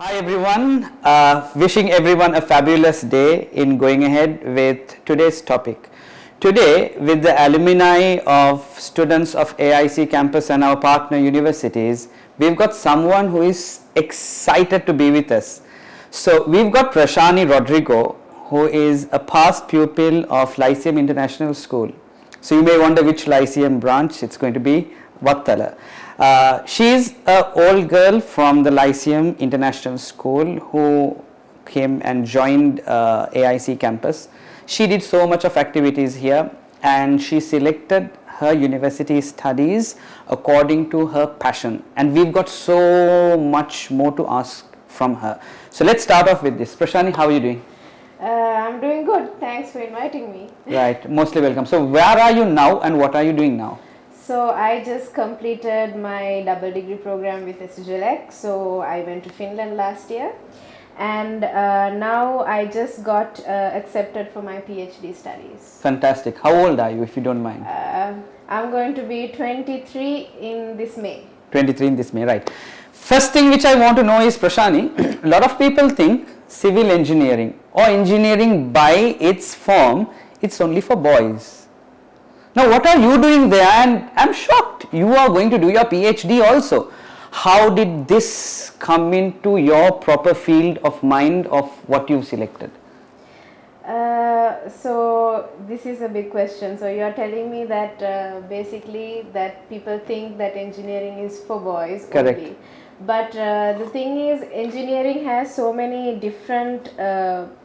Hi everyone, wishing everyone a fabulous day in going ahead with today's topic. Today, with the alumni of students of AIC Campus and our partner universities, we've got someone who is excited to be with us. So, we've got Prashani Rodrigo, who is a past pupil of Lyceum International School. So, you may wonder which Lyceum branch. It's going to be Vattala. She is an old girl from the Lyceum International School who came and joined AIC Campus. She did so much of activities here and she selected her university studies according to her passion, and we've got so much more to ask from her. So let's start off with this. Prashani, how are you doing? I'm doing good. Thanks for inviting me. Right, mostly welcome. So where are you now and what are you doing now? So I just completed my double degree program with ESIGELEC. So I went to Finland last year, and now I just got accepted for my PhD studies. Fantastic. How old are you, if you don't mind? I'm going to be 23 in this May. 23 in this May, right. First thing which I want to know is, Prashani, a lot of people think civil engineering or engineering by its form, it's only for boys. Now, what are you doing there? And I'm shocked. You are going to do your PhD also. How did this come into your proper field of mind of what you've selected? So this is a big question. So you are telling me that basically that people think that engineering is for boys. Correct. Only. But the thing is, engineering has so many different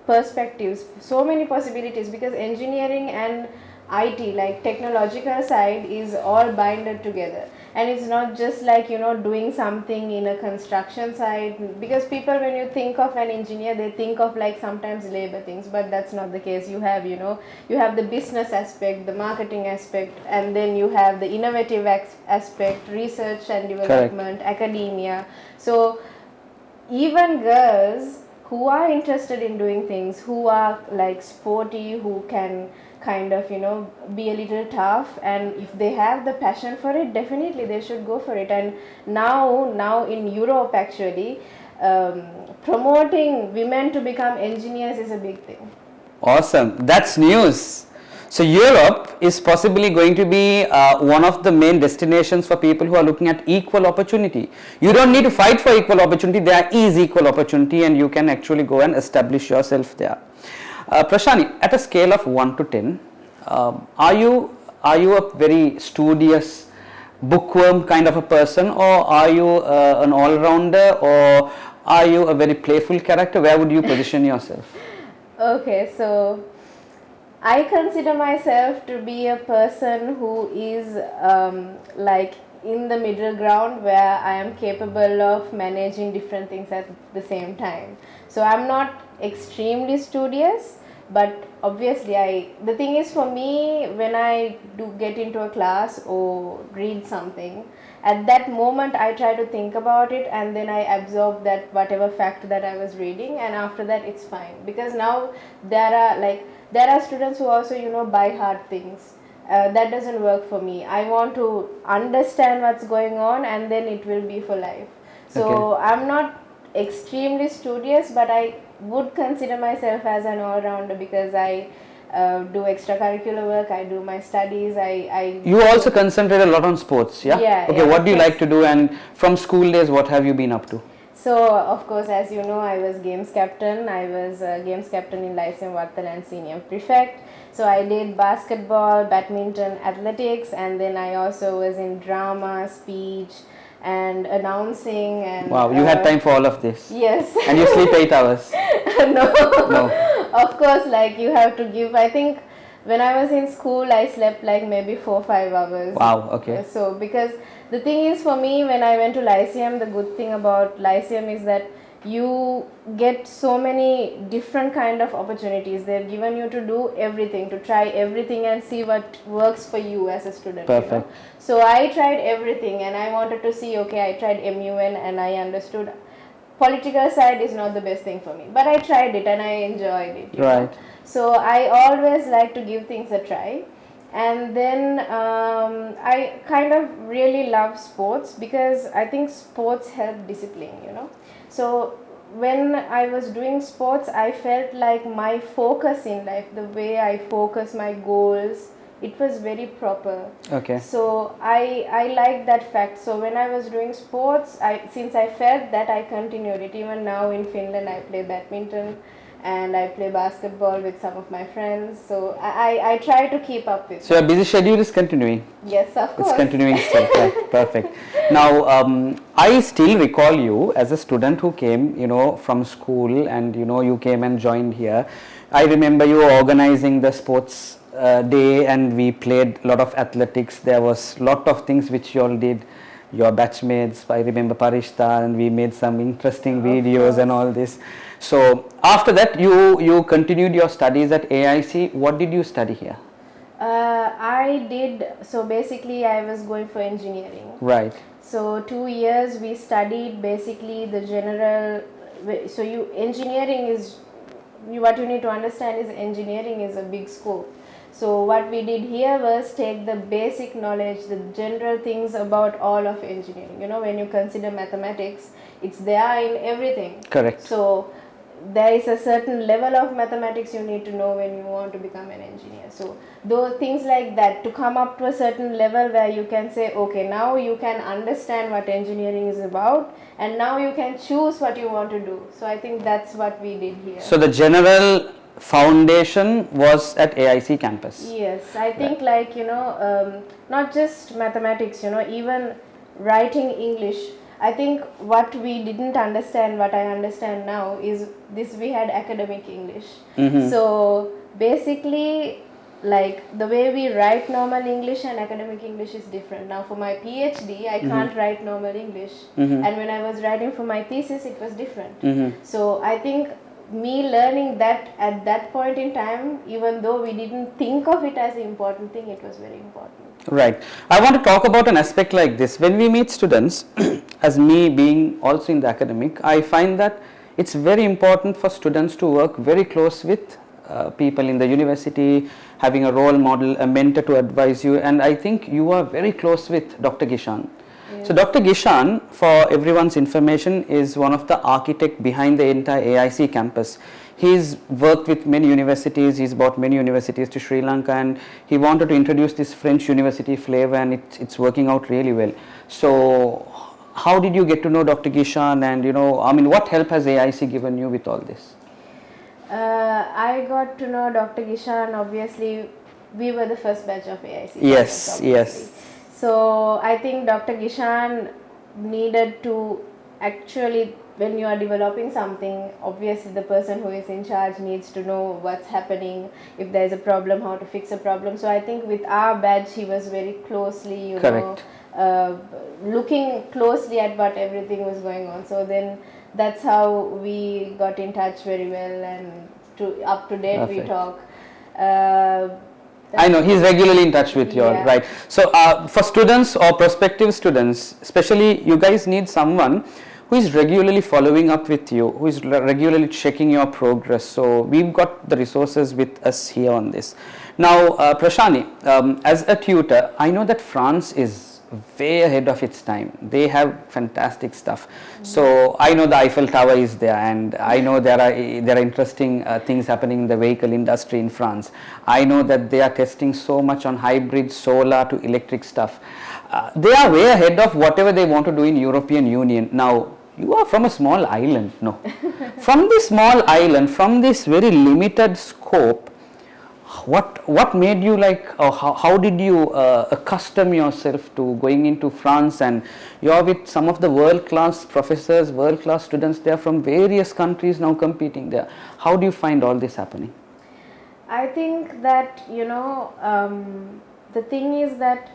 perspectives, so many possibilities, because engineering and IT, like technological side, is all binded together, and it's not just like doing something in a construction side, because people, when you think of an engineer, they think of like sometimes labor things, but that's not the case. You have you have the business aspect, the marketing aspect, and then you have the innovative aspect, research and development. Correct. Academia. So even girls who are interested in doing things, who are like sporty, who can kind of be a little tough, and if they have the passion for it, definitely they should go for it. And now in Europe, actually, promoting women to become engineers is a big thing. Awesome, that's news. So Europe is possibly going to be one of the main destinations for people who are looking at equal opportunity. You don't need to fight for equal opportunity, there is equal opportunity and you can actually go and establish yourself there. Prashani, at a scale of 1 to 10, are you a very studious bookworm kind of a person, or are you an all-rounder, or are you a very playful character? Where would you position yourself? Okay, so I consider myself to be a person who is like in the middle ground, where I am capable of managing different things at the same time. So I'm not extremely studious, but obviously the thing is, for me, when I do get into a class or read something, at that moment I try to think about it, and then I absorb that whatever fact that I was reading, and after that it's fine. Because now there are students who also by heart things. That doesn't work for me. I want to understand what's going on, and then it will be for life. So okay. I'm not extremely studious, but I would consider myself as an all-rounder, because I do extracurricular work, I do my studies, You also concentrate a lot on sports, yeah? Yeah. Okay, yeah, what do you like to do, and from school days, what have you been up to? So, of course, as you know, I was games captain. I was games captain in Lyceum Vattala and senior prefect. So I did basketball, badminton, athletics, and then I also was in drama, speech, and announcing. And wow, you had time for all of this. Yes. And you sleep 8 hours? No. Of course, like you have to give. I think when I was in school, I slept like maybe 4-5 hours. Wow, okay. So because the thing is, for me, when I went to Lyceum, the good thing about Lyceum is that you get so many different kind of opportunities. They've given you to do everything, to try everything and see what works for you as a student. Perfect. So I tried everything, and I wanted to see, okay, I tried MUN and I understood political side is not the best thing for me, but I tried it and I enjoyed it. Right. So I always like to give things a try. And then I kind of really love sports, because I think sports help discipline. So when I was doing sports, I felt like my focus in life, the way I focus my goals, it was very proper. Okay. So I like that fact. So when I was doing sports, since I felt that, I continued it. Even now in Finland, I play badminton and I play basketball with some of my friends. So I try to keep up with. So your busy schedule is continuing. Yes, of course. It's continuing still. Right. Perfect. Now, I still recall you as a student who came, from school, and you came and joined here. I remember you organizing the sports day, and we played a lot of athletics. There was lot of things which you all did. Your batchmates, I remember Parishta, and we made some interesting videos and all this. So after that, you continued your studies at AIC. What did you study here? I did, so basically I was going for engineering. Right. So 2 years we studied basically the general, so engineering is, what you need to understand is engineering is a big scope. So what we did here was take the basic knowledge, the general things about all of engineering. When you consider mathematics, it's there in everything. Correct. So there is a certain level of mathematics you need to know when you want to become an engineer. So those things like that, to come up to a certain level where you can say, okay, now you can understand what engineering is about, and now you can choose what you want to do. So I think that's what we did here. So the general foundation was at AIC campus. Yes, I think not just mathematics, even writing English. I think what we didn't understand, what I understand now, is this: we had academic English. So basically, like the way we write normal English and academic English is different. Now for my PhD, I can't write normal English, and when I was writing for my thesis, it was different. So I think me learning that at that point in time, even though we didn't think of it as an important thing, it was very important. Right. I want to talk about an aspect like this. When we meet students, as me being also in the academic, I find that it's very important for students to work very close with people in the university, having a role model, a mentor to advise you, and I think you are very close with Dr. Gishan. Yes. So Dr. Gishan, for everyone's information, is one of the architect behind the entire AIC campus. He's worked with many universities, he's brought many universities to Sri Lanka, and he wanted to introduce this French university flavor, and it's working out really well. So how did you get to know Dr. Gishan, and what help has AIC given you with all this? I got to know Dr. Gishan, obviously we were the first batch of AIC. Yes, yes. So I think Dr. Gishan needed to actually, when you are developing something, obviously the person who is in charge needs to know what's happening, if there is a problem, how to fix a problem. So I think with our batch, he was very closely, looking closely at what everything was going on. So then that's how we got in touch very well, and up to date. Perfect. We talk. I know he's regularly in touch with you all, right? So for students or prospective students, especially, you guys need someone who is regularly following up with you, who is regularly checking your progress. So we've got the resources with us here on this. Now, Prashani, as a tutor, I know that France is way ahead of its time. They have fantastic stuff. So I know the Eiffel Tower is there, and I know there are interesting things happening in the vehicle industry in France. I know that they are testing so much on hybrid, solar to electric stuff. They are way ahead of whatever they want to do in European Union. Now, you are from a small island, no? From this small island, from this very limited scope, what made you how did you accustom yourself to going into France, and you are with some of the world-class professors, world-class students there from various countries now competing there. How do you find all this happening? I think that, the thing is that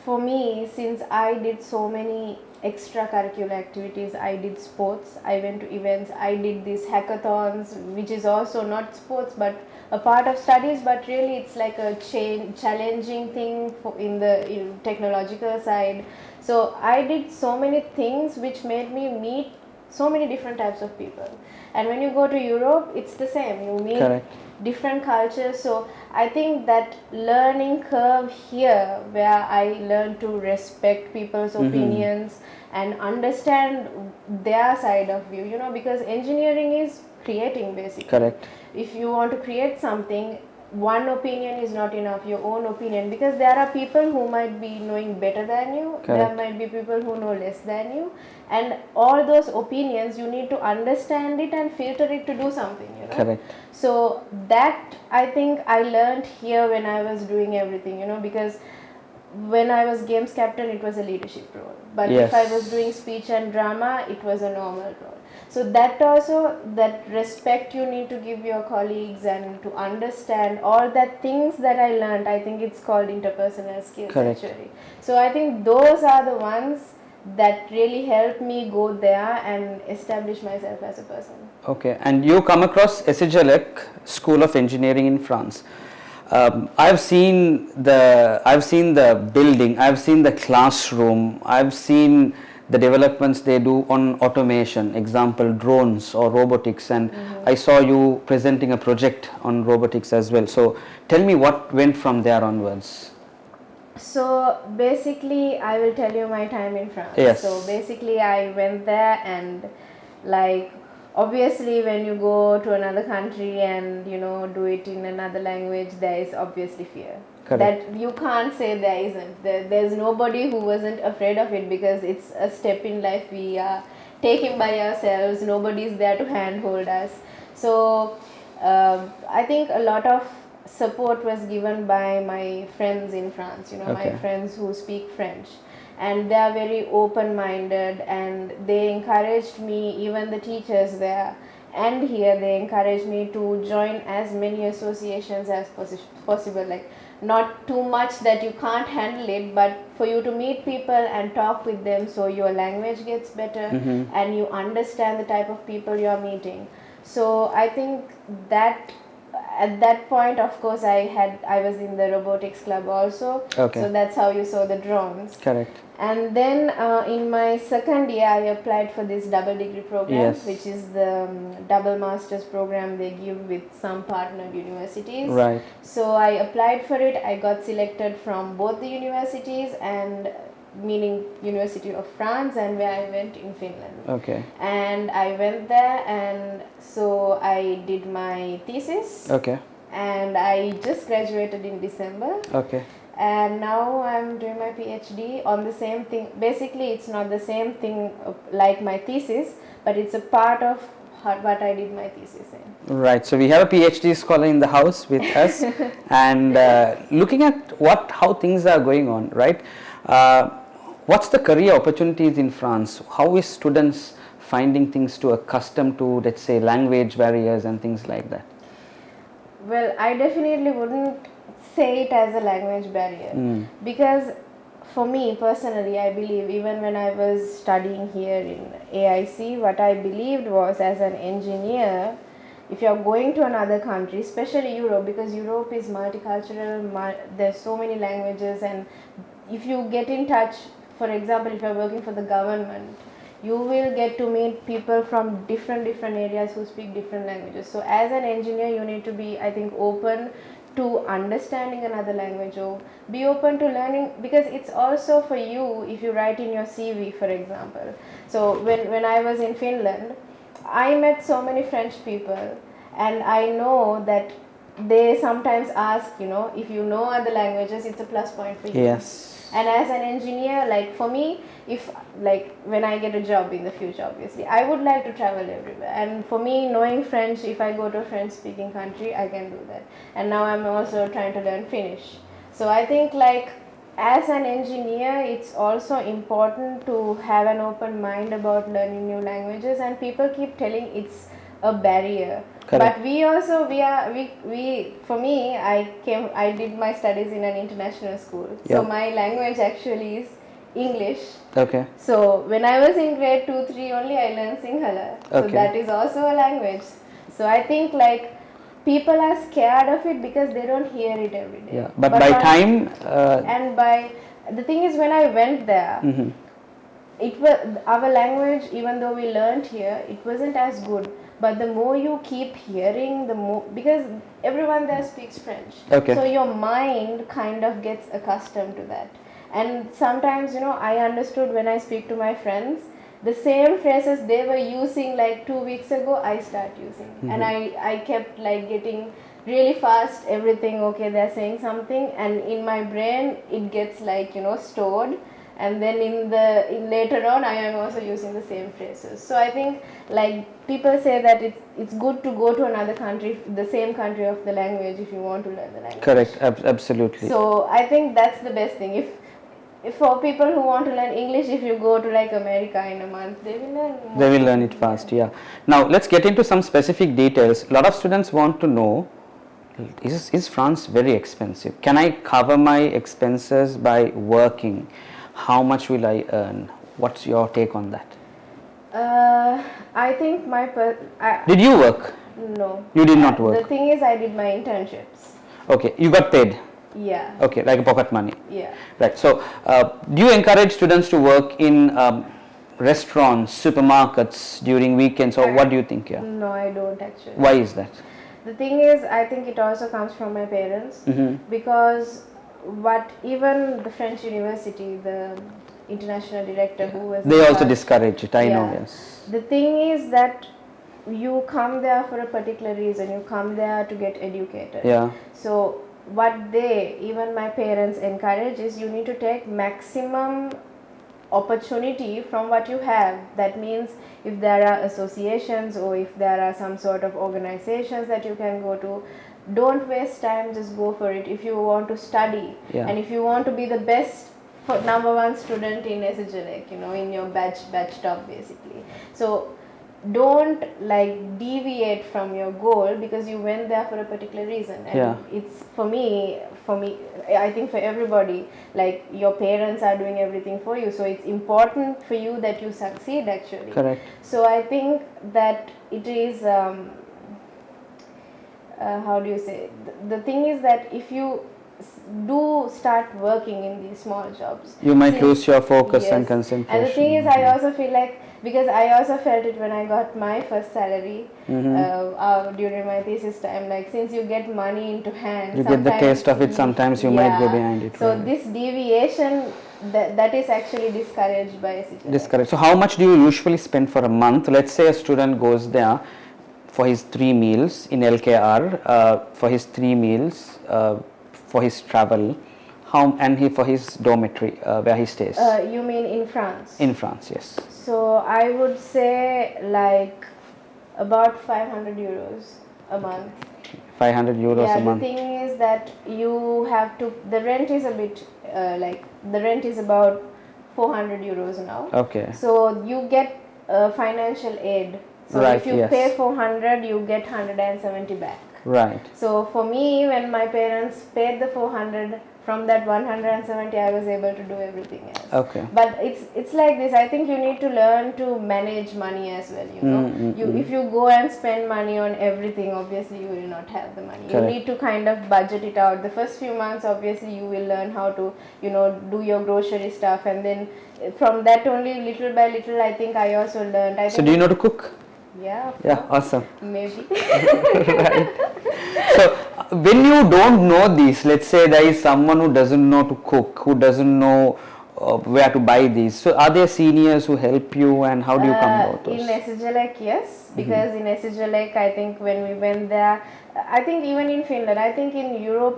for me, since I did so many extracurricular activities, I did sports, I went to events, I did these hackathons, which is also not sports but a part of studies, but really it's like a challenging thing in the technological side. So I did so many things which made me meet so many different types of people. And when you go to Europe, it's the same. You meet Correct. different cultures. So I think that learning curve here, where I learn to respect people's opinions and understand their side of view, you know, because engineering is creating basically. Correct. If you want to create something, one opinion is not enough, your own opinion, because there are people who might be knowing better than you. Correct. There might be people who know less than you, and all those opinions you need to understand it and filter it to do something, you know. Correct. So that I think I learned here when I was doing everything, you know, because when I was games captain, it was a leadership role, but Yes. if I was doing speech and drama, it was a normal role. So that also, that respect you need to give your colleagues and to understand all that things that I learned, I think it's called interpersonal skills. Correct. Actually. So I think those are the ones that really helped me go there and establish myself as a person. Okay, and you come across ESIGELEC School of Engineering in France. I've seen the building, I've seen the classroom, I've seen the developments they do on automation, example drones or robotics, and I saw you presenting a project on robotics as well. So tell me what went from there onwards. So basically, I will tell you my time in France. Yes. So basically, I went there, and like obviously when you go to another country and you know do it in another language, there is obviously fear. Correct. That you can't say there isn't. There's nobody who wasn't afraid of it, because it's a step in life we are taking by ourselves. Nobody's there to handhold us. So I think a lot of support was given by my friends in France, you know, Okay. my friends who speak French, and they are very open minded, and they encouraged me, even the teachers there and here, they encouraged me to join as many associations as possible, like not too much that you can't handle it, but for you to meet people and talk with them so your language gets better and you understand the type of people you are meeting. So I think that at that point, of course, I was in the robotics club also. Okay. So that's how you saw the drones. Correct. And then in my second year, I applied for this double degree program, Yes. which is the double master's program they give with some partner universities. Right. So I applied for it. I got selected from both the universities, and meaning University of France and where I went in Finland. Okay. And I went there, and so I did my thesis. Okay. And I just graduated in December. Okay. And now I'm doing my PhD on the same thing. Basically, it's not the same thing like my thesis, but it's a part of what I did my thesis in. Right. So we have a PhD scholar in the house with us, and looking at how things are going on, right? What's the career opportunities in France? How is students finding things to accustom to, let's say, language barriers and things like that? Well, I definitely wouldn't say it as a language barrier, because for me personally, I believe even when I was studying here in AIC, what I believed was, as an engineer, if you are going to another country, especially Europe, because Europe is multicultural, there's so many languages, and if you get in touch, for example, if you are working for the government, you will get to meet people from different areas who speak different languages. So as an engineer, you need to be, I think, open to understanding another language, or be open to learning, because it's also for you if you write in your CV, for example. So when I was in Finland, I met so many French people, and I know that they sometimes ask, you know, if you know other languages, it's a plus point for you. Yes. And as an engineer, like for me, if like when I get a job in the future, obviously, I would like to travel everywhere. And for me, knowing French, if I go to a French speaking country, I can do that. And now I'm also trying to learn Finnish. So I think like as an engineer, it's also important to have an open mind about learning new languages, and people keep telling it's a barrier. Correct. But for me, I did my studies in an international school. So Yep. my language actually is English. Okay. So when I was in grade 2, 3 only, I learned Sinhala. So Okay. that is also a language. So I think like people are scared of it because they don't hear it every day. Yeah. But by time. And by the thing is, when I went there, it was our language, even though we learned here, it wasn't as good. But the more you keep hearing, the more, because everyone there speaks French, Okay. so your mind kind of gets accustomed to that. And sometimes, I understood when I speak to my friends, the same phrases they were using like 2 weeks ago, I start using. And I kept like getting really fast everything. Okay, they're saying something, and in my brain it gets like stored, and then in later on I am also using the same phrases. So I think, like, people say that it's good to go to another country, the same country of the language, if you want to learn the language. Correct. Absolutely. So I think that's the best thing. If for people who want to learn English, if you go to like America in a month, they will learn more. They will learn it fast. Yeah. Now let's get into some specific details. A lot of students want to know, is France very expensive? Can I cover my expenses by working? How much will I earn? What's your take on that? I think Did you work? no. You did not work. The thing is, I did my internships. Okay, you got paid. Yeah. Okay, like a pocket money. Yeah. Right. So, do you encourage students to work in restaurants, supermarkets during weekends, or what do you think? Yeah. No, I don't actually. Why is that? The thing is, I think it also comes from my parents, because even the French university, the international director who was They in also charge, discourage it. I know. Yeah. Yes. The thing is that you come there for a particular reason. You come there to get educated. Yeah. So what even my parents encourage is, you need to take maximum opportunity from what you have. That means if there are associations, or if there are some sort of organizations that you can go to, don't waste time, just go for it. If you want to study, Yeah. and if you want to be the best number one student in ESIGELEC, in your batch top basically. So don't like deviate from your goal, because you went there for a particular reason. And Yeah. it's for me, I think for everybody, like, your parents are doing everything for you, so it's important for you that you succeed actually. Correct. So I think that it is how do you say, the thing is that if you do start working in these small jobs, You might lose your focus and Yes. concentration. And the thing is, I also feel like, because I also felt it when I got my first salary during my thesis time, like, since you get money into hand, You get the taste of it, sometimes you might go behind it. So right. this deviation, that is actually discouraged by ESIGELEC. Discouraged. So how much do you usually spend for a month? Let's say a student goes there for his 3 meals in LKR, for his 3 meals, for his travel, for his dormitory where he stays. You mean in France? In France, yes. So I would say like about 500 euros a month. 500 euros a month. The thing is that you have to, the rent is a bit the rent is about 400 euros now. Okay. So you get financial aid. So Right, if you yes. pay 400, you get 170 back. Right. So for me, when my parents paid the 400, from that 170 I was able to do everything else. Okay. But it's like this. I think you need to learn to manage money as well. If you go and spend money on everything, obviously you will not have the money. Correct. You need to kind of budget it out. The first few months, obviously you will learn how to do your grocery stuff, and then from that only, little by little, I think I also learned. So do you know to cook? Yeah. Yeah, awesome. Maybe. Right. So when you don't know these, let's say there is someone who doesn't know to cook, who doesn't know where to buy these. So are there seniors who help you, and how do you come about those? In ESIGELEC, yes, because in ESIGELEC, I think when we went there, I think even in Finland, I think in Europe,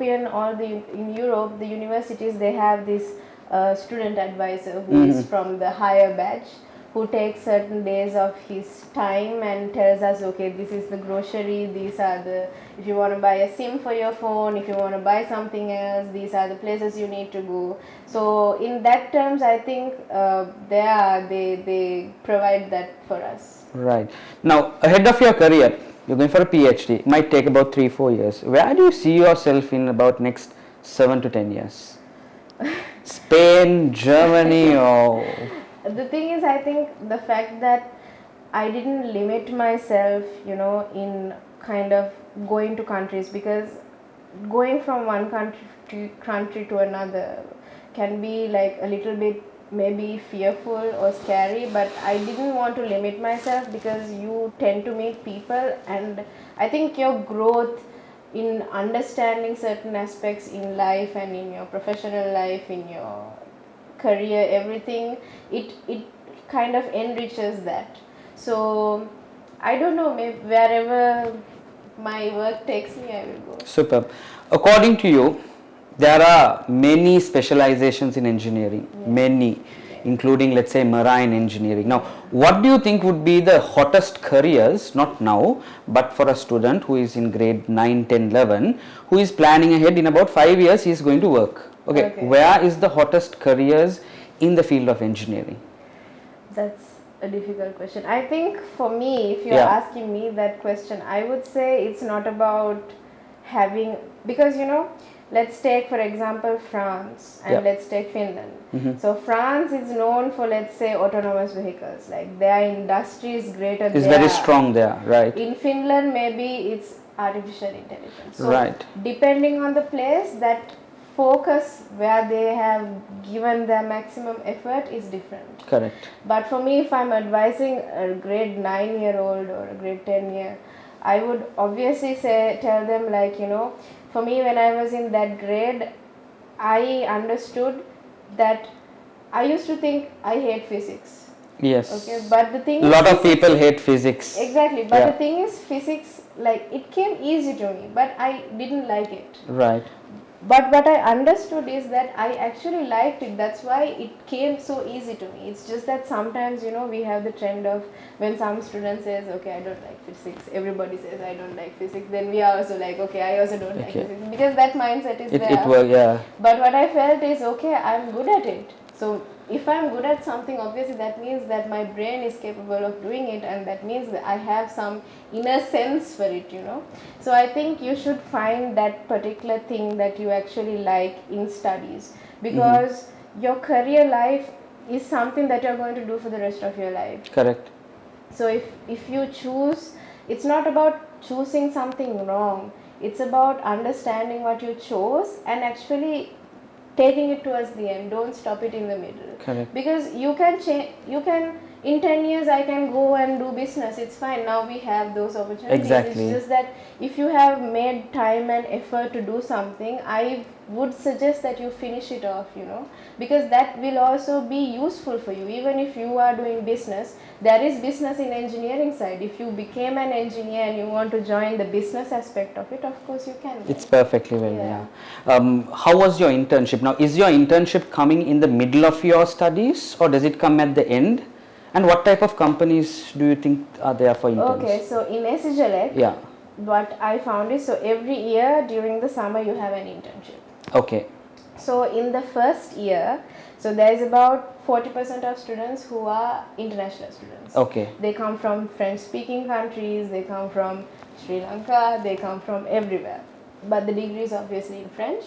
the universities, they have this student advisor who is from the higher batch, who takes certain days of his time and tells us, okay, this is the grocery, these are if you want to buy a SIM for your phone, if you want to buy something else, these are the places you need to go. So in that terms, I think they provide that for us. Right. Now, ahead of your career, you're going for a PhD. It might take about 3-4 years. Where do you see yourself in about next 7 to 10 years? Spain, Germany, or... The thing is, I think the fact that I didn't limit myself, in kind of going to countries, because going from one country to another can be like a little bit maybe fearful or scary, but I didn't want to limit myself because you tend to meet people, and I think your growth in understanding certain aspects in life and in your professional life, in your career, everything, it kind of enriches that. So I don't know, maybe wherever my work takes me, I will go. Superb. According to you, there are many specializations in engineering, many, including, let's say, marine engineering. Now, what do you think would be the hottest careers, not now, but for a student who is in grade 9, 10, 11, who is planning ahead in about 5 years, he is going to work. Okay, where is the hottest careers in the field of engineering? That's a difficult question. I think for me, if you're asking me that question, I would say it's not about having, because let's take for example France and let's take Finland. So France is known for, let's say, autonomous vehicles, like their industry is greater. It's very strong there, right? In Finland maybe it's artificial intelligence. So right. Depending on the place, that focus where they have given their maximum effort is different. Correct. But for me, if I'm advising a grade 9-year-old or a grade 10-year, I would obviously tell them, like, for me, when I was in that grade, I understood that I used to think I hate physics. Yes. Okay, but the thing a lot of people hate physics. Exactly, but the thing is, physics, like, it came easy to me, but I didn't like it. Right. But what I understood is that I actually liked it. That's why it came so easy to me. It's just that sometimes, we have the trend of when some student says, okay, I don't like physics, everybody says I don't like physics, then we are also like, okay, I also don't like physics, because that mindset is there. But what I felt is, okay, I'm good at it. So if I'm good at something, obviously that means that my brain is capable of doing it, and that means that I have some inner sense for it, So I think you should find that particular thing that you actually like in studies, because your career life is something that you're going to do for the rest of your life. Correct. So if you choose, it's not about choosing something wrong, it's about understanding what you chose and actually taking it towards the end. Don't stop it in the middle. Correct. Because you can change, in 10 years I can go and do business, it's fine. Now we have those opportunities. Exactly. It's just that if you have made time and effort to do something, I would suggest that you finish it off, because that will also be useful for you. Even if you are doing business, there is business in engineering side. If you became an engineer and you want to join the business aspect of it, of course you can. It's perfectly well, how was your internship? Now, is your internship coming in the middle of your studies, or does it come at the end? And what type of companies do you think are there for interns? Okay, so in ESIGELEC, what I found is, so every year during the summer you have an internship. Okay. So in the first year, so there is about 40% of students who are international students. Okay. They come from French-speaking countries, they come from Sri Lanka, they come from everywhere. But the degree is obviously in French.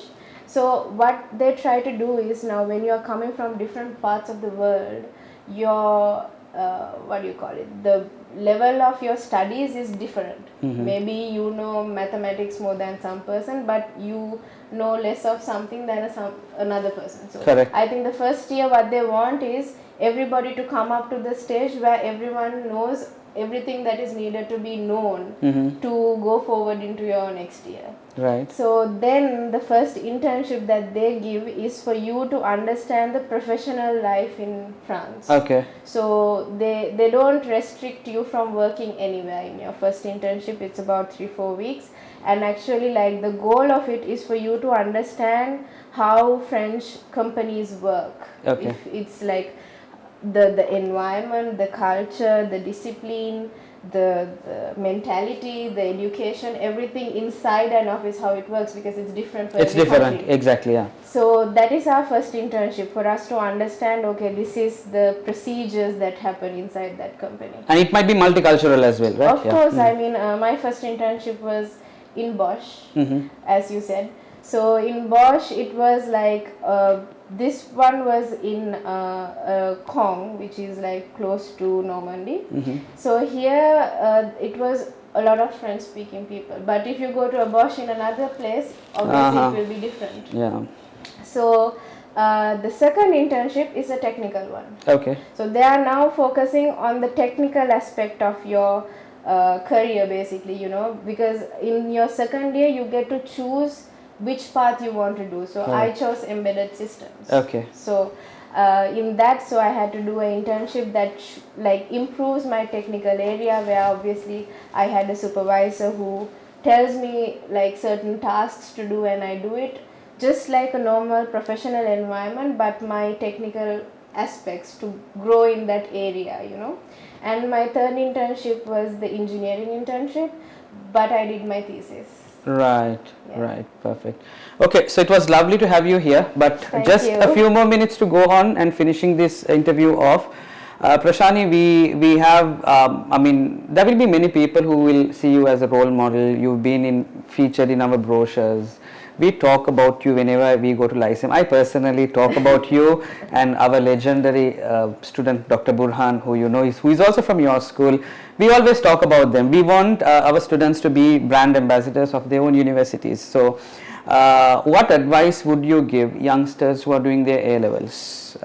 So what they try to do is, now when you are coming from different parts of the world, your the level of your studies is different. Maybe you know mathematics more than some person, but you know less of something than another person. So correct. I think the first year what they want is everybody to come up to the stage where everyone knows everything that is needed to be known to go forward into your next year. Right. So then the first internship that they give is for you to understand the professional life in France. Okay. So they don't restrict you from working anywhere in your first internship. It's about 3-4 weeks, and actually, like, the goal of it is for you to understand how French companies work. Okay. If it's like the environment, the culture, the discipline, the mentality, the education, everything inside an office, how it works, because it's different for every country. Exactly, yeah. So that is our first internship, for us to understand, okay, this is the procedures that happen inside that company. And it might be multicultural as well, right? Of course, I mean, my first internship was in Bosch, as you said. So in Bosch, it was like, this one was in Caen, which is like close to Normandy. So here it was a lot of French speaking people, but if you go to a Bosch in another place, obviously it will be different. Yeah. So The second internship is a technical one. Okay. So they are now focusing on the technical aspect of your career, basically, because in your second year you get to choose which path you want to do. So I chose embedded systems. Okay. So in that, so I had to do an internship that like improves my technical area, where obviously I had a supervisor who tells me like certain tasks to do and I do it just like a normal professional environment, but my technical aspects to grow in that area. And my third internship was the engineering internship, but I did my thesis. Right, right, perfect. Okay, so it was lovely to have you here, but Thank just you. a few more minutes to go on and finishing this interview off. Prashani, we have, I mean, there will be many people who will see you as a role model. You've been featured in our brochures. We talk about you whenever we go to Lyceum. I personally talk about you and our legendary student, Dr. Burhan, who you know who is also from your school. We always talk about them. We want our students to be brand ambassadors of their own universities. So, what advice would you give youngsters who are doing their A-levels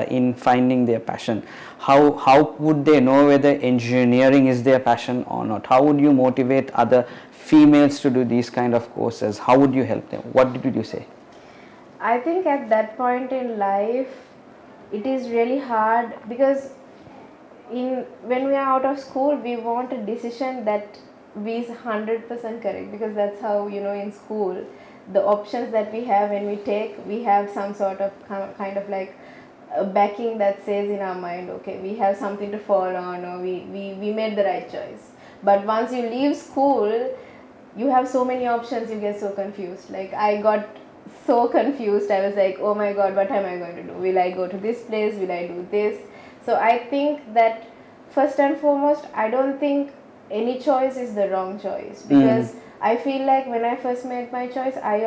in finding their passion? How would they know whether engineering is their passion or not? How would you motivate other females to do these kind of courses? How would you help them? What did you say? I think at that point in life, it is really hard because when we are out of school, we want a decision that is 100% correct, because that's how, in school, the options that we have when we have some sort of kind of like a backing that says in our mind, okay, we have something to fall on, or we made the right choice. But once you leave school, you have so many options, you get so confused. Like I got so confused. I was like, oh my god, what am I going to do? Will I go to this place? Will I do this? So I think that first and foremost, I don't think any choice is the wrong choice, because I feel like when I first made my choice, I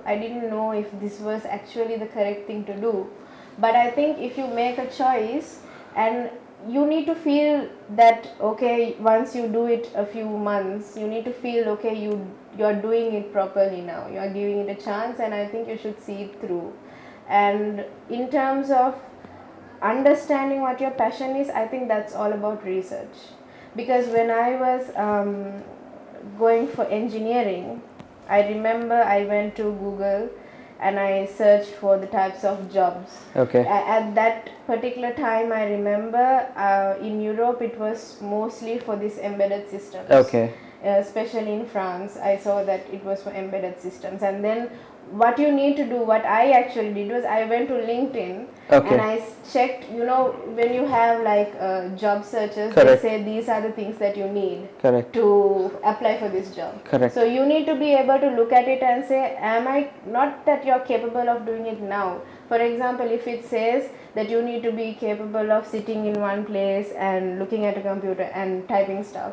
didn't know if this was actually the correct thing to do. But I think if you make a choice, and you need to feel that, okay, once you do it a few months, you need to feel, okay, you're doing it properly now, you're giving it a chance, and I think you should see it through. And in terms of understanding what your passion is, I think that's all about research. Because when I was going for engineering, I remember I went to Google and I searched for the types of jobs. Okay. At that particular time, I remember in Europe it was mostly for these embedded systems. Okay. Especially in France, I saw that it was for embedded systems. And then what you need to do, what I actually did was I went to LinkedIn. Okay. And I checked, when you have like job searches, Correct. they say these are the things that you need. Correct. To apply for this job. Correct. So you need to be able to look at it and say, am I, not that you're capable of doing it now. For example, if it says that you need to be capable of sitting in one place and looking at a computer and typing stuff,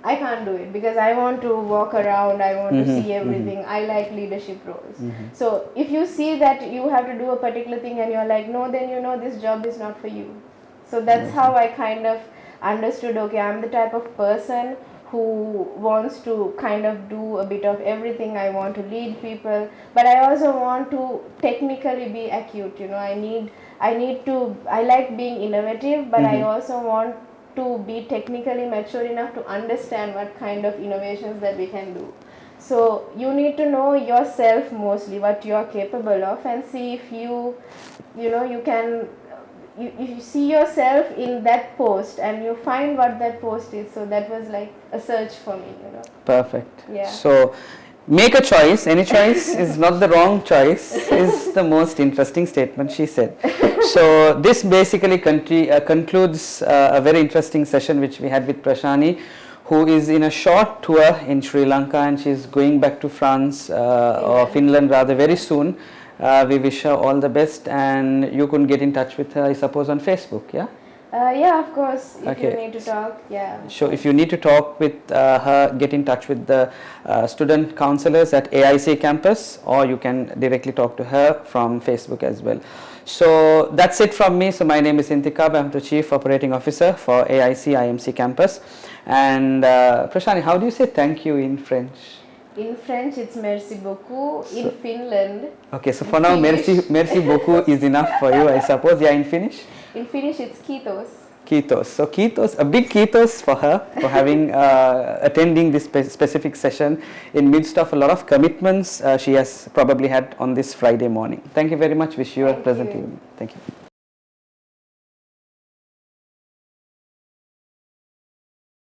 I can't do it because I want to walk around, I want to see everything, I like leadership roles. So if you see that you have to do a particular thing and you're like, no, then this job is not for you. So that's how I kind of understood, okay, I'm the type of person who wants to kind of do a bit of everything. I want to lead people, but I also want to technically be acute. I like being innovative, but I also want to be technically mature enough to understand what kind of innovations that we can do. So you need to know yourself mostly, what you are capable of, and see if you can, you see yourself in that post and you find what that post is. So that was like a search for me. Perfect. Yeah. So make a choice. Any choice is not the wrong choice is the most interesting statement she said. So this basically concludes a very interesting session which we had with Prashani, who is in a short tour in Sri Lanka, and she's going back to France or Finland rather very soon. We wish her all the best, and you can get in touch with her, I suppose, on Facebook, yeah? Yeah, of course. If Okay. you need to talk, yeah. So if you need to talk with her, get in touch with the student counselors at AIC Campus, or you can directly talk to her from Facebook as well. So that's it from me. So my name is Intikab. I'm the Chief Operating Officer for AIC IMC Campus. And Prashani, how do you say thank you in French? In French, it's merci beaucoup. In Finland, Okay, so for now, merci beaucoup is enough for you, I suppose. Yeah, in Finnish? in Finnish, it's kiitos. Kiitos. So kiitos, a big kiitos for her for having attending this specific session in midst of a lot of commitments she has probably had on this Friday morning. Thank you very much. Wish you a pleasant evening. Thank you.